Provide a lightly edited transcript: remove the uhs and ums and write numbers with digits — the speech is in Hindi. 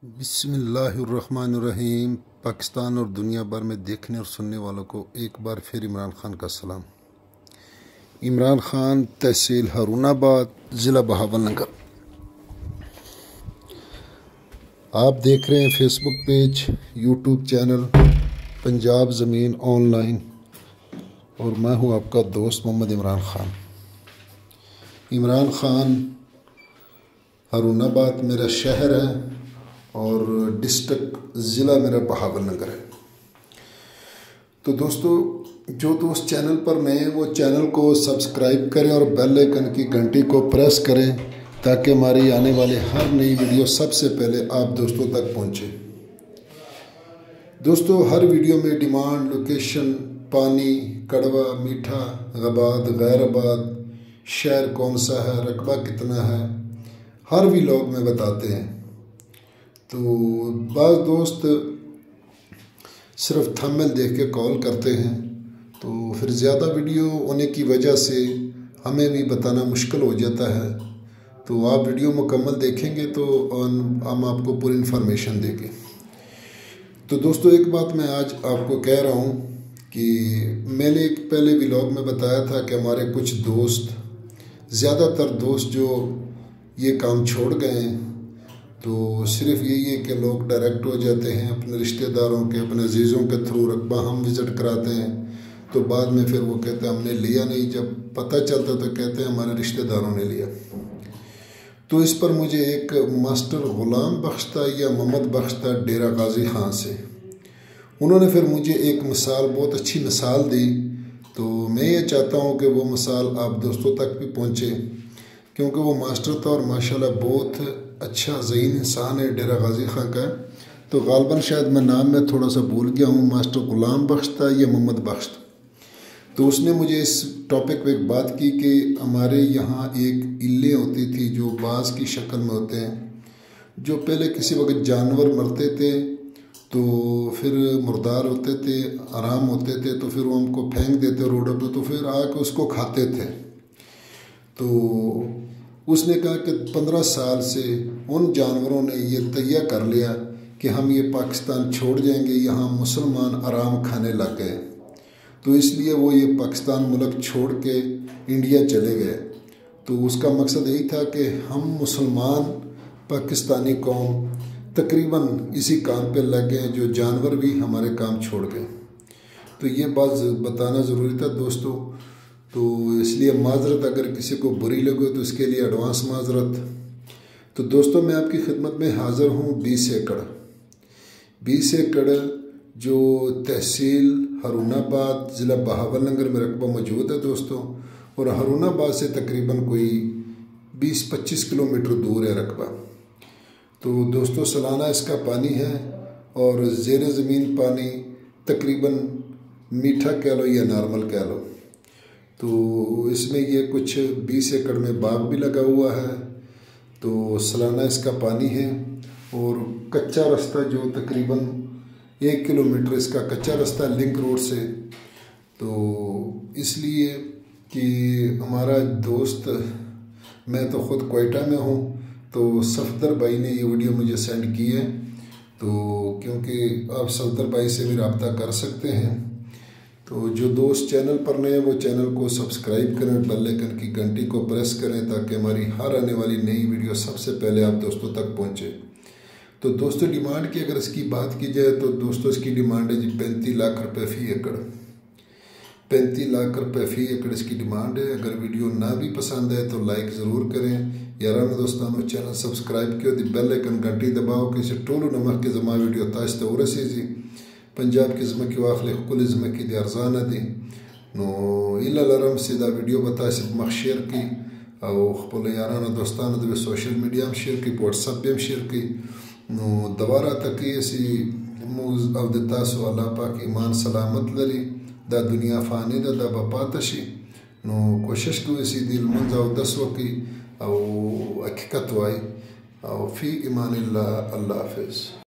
बिस्मिल्लाहिर्रहमानिर्रहीम। पाकिस्तान और दुनिया भर में देखने और सुनने वालों को एक बार फिर इमरान खान का सलाम। इमरान खान, तहसील हारूनाबाद, ज़िला बहावलनगर। आप देख रहे हैं Facebook page, YouTube channel Punjab ज़मीन ऑनलाइन, और मैं हूं आपका दोस्त मोहम्मद इमरान खान। इमरान खान, हारूनाबाद मेरा शहर है और डिस्ट्रिक्ट ज़िला मेरा बहावलनगर है। तो दोस्तों, जो दोस्त चैनल पर नए हैं वो चैनल को सब्सक्राइब करें और बेल आइकन की घंटी को प्रेस करें ताकि हमारी आने वाली हर नई वीडियो सबसे पहले आप दोस्तों तक पहुंचे। दोस्तों, हर वीडियो में डिमांड, लोकेशन, पानी, कड़वा, मीठा, गबाद, गैराबाद, शहर कौन सा है, रकबा कितना है, हर व्लॉग में बताते हैं। तो बाज़ दोस्त सिर्फ थंबनेल देख के कॉल करते हैं, तो फिर ज़्यादा वीडियो होने की वजह से हमें भी बताना मुश्किल हो जाता है। तो आप वीडियो मुकम्मल देखेंगे तो हम आपको पूरी इन्फॉर्मेशन देंगे। तो दोस्तों, एक बात मैं आज आपको कह रहा हूँ कि मैंने एक पहले व्लॉग में बताया था कि हमारे कुछ दोस्त, ज़्यादातर दोस्त जो ये काम छोड़ गए हैं, तो सिर्फ यही है कि लोग डायरेक्ट हो जाते हैं अपने रिश्तेदारों के, अपने अजीज़ों के थ्रू। रकबा हम विज़िट कराते हैं तो बाद में फिर वो कहते हैं हमने लिया नहीं, जब पता चलता तो कहते हैं हमारे रिश्तेदारों ने लिया। तो इस पर मुझे एक मास्टर ग़ुलाम बख्शता या मोहम्मद बख्शता डेरा गाजी खां से, उन्होंने फिर मुझे एक मिसाल, बहुत अच्छी मिसाल दी। तो मैं ये चाहता हूँ कि वो मिसाल आप दोस्तों तक भी पहुँचे, क्योंकि वो मास्टर था और माशाल्लाह बहुत अच्छा ज़हीन इंसान है, डेरा गाजी खां का। तो गालबन शायद मैं नाम में थोड़ा सा भूल गया हूँ, मास्टर ग़ुलाम बख्शता या मोहम्मद बख्शता। तो उसने मुझे इस टॉपिक पे एक बात की कि हमारे यहाँ एक इल्ले होती थी जो बाज़ की शक्ल में होते हैं, जो पहले किसी वक्त जानवर मरते थे तो फिर मुर्दार होते थे, आराम होते थे, तो फिर वो हमको फेंक देते रोड पर, तो फिर आके उसको खाते थे। तो उसने कहा कि 15 साल से उन जानवरों ने ये तय कर लिया कि हम ये पाकिस्तान छोड़ जाएंगे, यहाँ मुसलमान आराम खाने लग गए। तो इसलिए वो ये पाकिस्तान मुल्क छोड़ के इंडिया चले गए। तो उसका मकसद यही था कि हम मुसलमान पाकिस्तानी कौम तकरीबन इसी काम पे लग गए जो जानवर भी हमारे काम छोड़ गए। तो ये बात बताना ज़रूरी था दोस्तों। तो इसलिए माजरत, अगर किसी को बुरी लगे तो इसके लिए एडवांस माजरत। तो दोस्तों, मैं आपकी खिदमत में हाज़िर हूँ 20 एकड़, 20 एकड़ जो तहसील हारूनाबाद, ज़िला बहावलनगर में रकबा मौजूद है दोस्तों। और हारूनाबाद से तकरीबन कोई 20-25 किलोमीटर दूर है रकबा। तो दोस्तों, सालाना इसका पानी है और ज़ेर ज़मीन पानी तकरीबन मीठा कह लो या नॉर्मल कह लो। तो इसमें ये कुछ 20 एकड़ में बाग भी लगा हुआ है। तो सालाना इसका पानी है और कच्चा रास्ता जो तकरीबन 1 किलोमीटर इसका कच्चा रास्ता लिंक रोड से। तो इसलिए कि हमारा दोस्त, मैं तो ख़ुद क्वेटा में हूँ, तो सफदर भाई ने ये वीडियो मुझे सेंड की है। तो क्योंकि आप सफदर भाई से भी रब्ता कर सकते हैं। तो जो दोस्त चैनल पर नए हैं वो चैनल को सब्सक्राइब करें, बेल आइकन की घंटी को प्रेस करें ताकि हमारी हर आने वाली नई वीडियो सबसे पहले आप दोस्तों तक पहुंचे। तो दोस्तों, डिमांड की अगर इसकी बात की जाए तो दोस्तों इसकी डिमांड है जी 35 लाख रुपये फ़ी एकड़। 35 लाख रुपये फ़ी एकड़ इसकी डिमांड है। अगर वीडियो ना भी पसंद है तो लाइक ज़रूर करें याराना दोस्तानों, चैनल सब्सक्राइब किया, बेल आइकन घंटी दबाओ कि इसे टोलू नमक के जमा वीडियो ताश तो रसीजी पंजाब की ज़मा की वाखले कुल ज़मा की दर्जाना दी नो इलाम सीधा वीडियो बता सब मख शेयर की और खपल याराना दोस्ताना दबे सोशल मीडिया में शेयर की, व्हाट्सएप पे शेयर की नो दोबारा तक ऐसी मूज अवदता सो अल्लाह पाक ईमान सलामत लरी दा दुनिया फ़ानी दा बपातशी नो कोशिश को इसी दिल मंजा दसो की और हकीकत वाई और फ़ी ईमान अल्लाह हाफ़िज़।